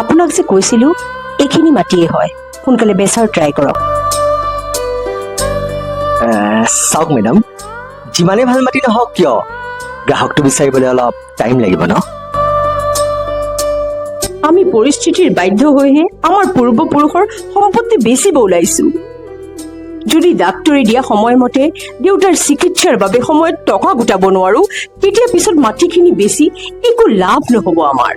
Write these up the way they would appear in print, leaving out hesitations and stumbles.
আপোনাক যে কৈছিলো এইখিনি মাটিয়ে হয়, সোনকালে বেচাৰ ট্ৰাই কৰক। চাওক মেডাম, যিমানেই ভাল মাটি নহওক কিয় গ্ৰাহকটো বিচাৰিবলৈ অলপ টাইম লাগিব ন। আমি পৰিস্থিতিৰ বাধ্য হৈহে আমাৰ পূৰ্বপুৰুষৰ সম্পত্তি বেচিব ওলাইছো। যদি ডাক্তৰে দিয়া সময়মতে দেউতাৰ চিকিৎসাৰ বাবে সময়ত টকা গোটাব নোৱাৰো, তেতিয়া পিছত মাটিখিনি বেচি একো লাভ নহব আমাৰ।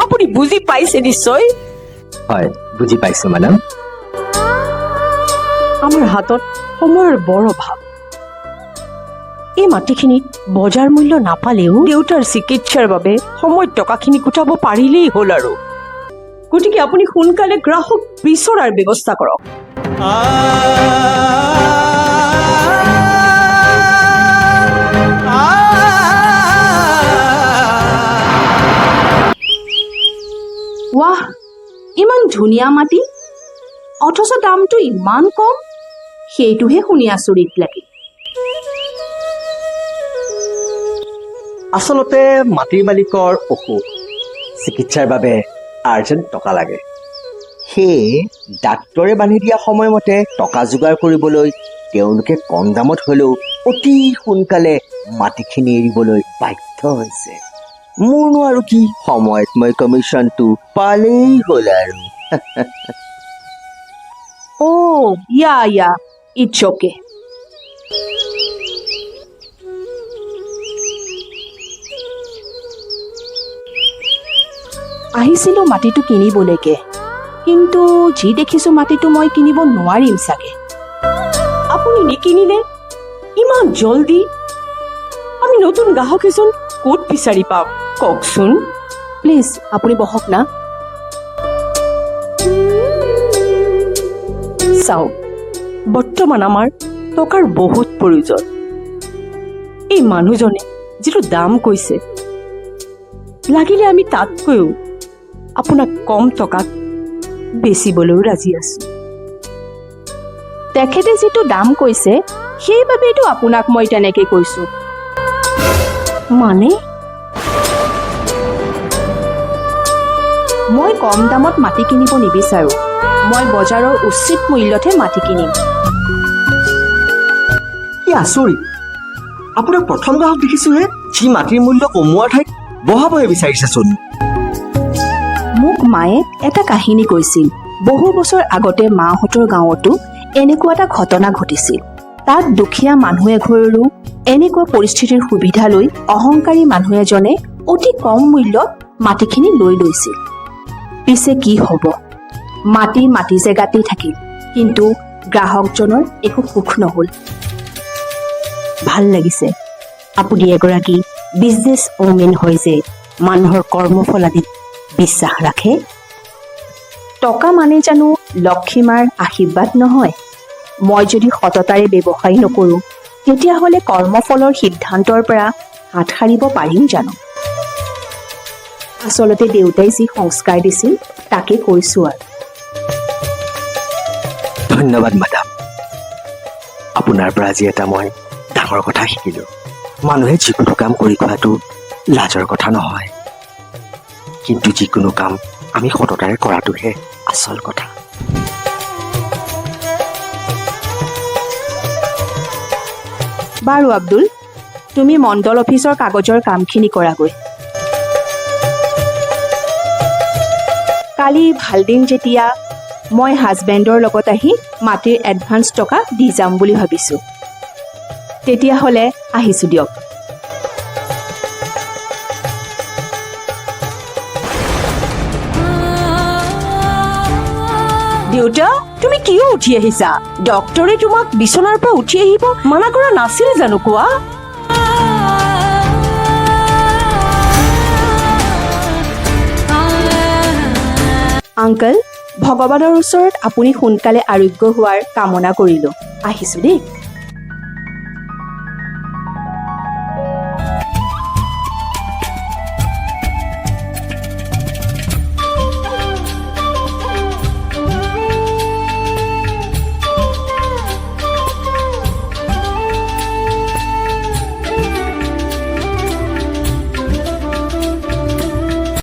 আপুনি বুজি পাইছে নিশ্চয়? হয়, বুজি পাইছো মেডাম। আমাৰ হাতত সময়ৰ বৰ অভাৱ। এই মাটিখিনিত বজাৰ মূল্য নাপালেও দেউতাৰ চিকিৎসাৰ বাবে সময়ত টকাখিনি গোটাব পাৰিলেই হ'ল আৰু। গতিকে আপুনি সোনকালে গ্ৰাহক বিচৰাৰ ব্যৱস্থা কৰক। ৱাহ, ইমান ধুনীয়া মাটি, অথচ দামটো ইমান কম, সেইটোহে শুনি আচৰিত লাগে। আচলতে মাটিৰ মালিকৰ অসুখ, চিকিৎসাৰ বাবে আৰ্জেণ্ট টকা লাগে। সেয়ে ডাক্তৰে বান্ধি দিয়া সময়মতে টকা যোগাৰ কৰিবলৈ তেওঁলোকে কম দামত হলেও অতি সোনকালে মাটিখিনি এৰিবলৈ বাধ্য হৈছে। মোৰনো আৰু কি, সময়ত মই কমিশ্যনটো পালেই হ'ল আৰু। ইয়া ইটছ অকে। আহিছিলো মাটিটো কিনিবলৈকে, কিন্তু যি দেখিছো মাটিটো মই কিনিব নোৱাৰিম চাগে। আপুনি নিকিনিলে ইমান জলদি? আমি নতুন গ্ৰাহক এজন ক'ত বিচাৰি পাম কওকচোন? প্লিজ আপুনি বহক না। চাওক, বৰ্তমান আমাৰ টকাৰ বহুত প্ৰয়োজন। এই মানুহজনে যিটো দাম কৈছে, লাগিলে আমি তাতকৈও আপোনাক কম টকাত বেচিবলৈও ৰাজি আছো। তেখেতে যিটো দাম কৈছে সেইবাবেইতো আপোনাক মই তেনেকে কৈছো। মানে মই কম দামত মাটি কিনিব নিবিচাৰো, মই বজাৰৰ উচিত মূল্যতহে মাটি কিনিম। কি আচৰিত, আপোনাক প্ৰথম গ্ৰাহক দেখিছোহে যি মাটিৰ মূল্য কমোৱাৰ ঠাইত বঢ়াবহে বিচাৰিছেচোন। মোক মায়ে এটা কাহিনী কৈছিল। বহু বছৰ আগতে মাহঁতৰ গাঁৱতো এনেকুৱা এটা ঘটনা ঘটিছিল। তাত দুখীয়া মানুহ এঘৰৰো এনেকুৱা পৰিস্থিতিৰ সুবিধা লৈ অহংকাৰী মানুহ এজনে অতি কম মূল্যত মাটিখিনি লৈ লৈছিল। পিছে কি হব, মাটি জেগাতেই থাকিল, কিন্তু গ্ৰাহকজনৰ একো সুখ নহল। ভাল লাগিছে আপুনি এগৰাকী বিজনেছ ওমেন হয় যে মানুহৰ কৰ্মফল আদিত বিশ্বাস ৰাখে। টকা মানে জানো লক্ষ্মীমাৰ আশীৰ্বাদ নহয়? মই যদি সততাৰে ব্যৱসায় নকৰোঁ, তেতিয়াহ'লে কৰ্মফলৰ সিদ্ধান্তৰ পৰা হাত সাৰিব পাৰিম জানো? আচলতে দেউতাই যি সংস্কাৰ দিছিল তাকে কৈছো আৰু। ধন্যবাদ মেডাম, আপোনাৰ পৰা আজি এটা মই ডাঙৰ কথা শিকিলো। মানুহে যিকোনো কাম কৰি খোৱাটো লাজৰ কথা নহয়, কিন্তু যিকোনো কাম আমি সততাৰে কৰাটোহে আচল কথা। বাৰু আব্দুল, তুমি মণ্ডল অফিচৰ কাগজৰ কামখিনি কৰাগৈ। কালি ভাল দিন যেতিয়া মই হাজবেণ্ডৰ লগত আহি মাটিৰ এডভান্স টকা দি যাম বুলি ভাবিছোঁ। তেতিয়াহ'লে আহিছোঁ দিয়ক। দেউতা, তুমি কিয় উঠি আহিছা? ডক্তৰে তোমাক বিচনাৰ পৰা উঠি আহিব মানা কৰা নাছিল জানো? কোৱা। আংকল, ভগৱানৰ ওচৰত আপুনি সোনকালে আৰোগ্য হোৱাৰ কামনা কৰিলোঁ। আহিছোঁ দেই।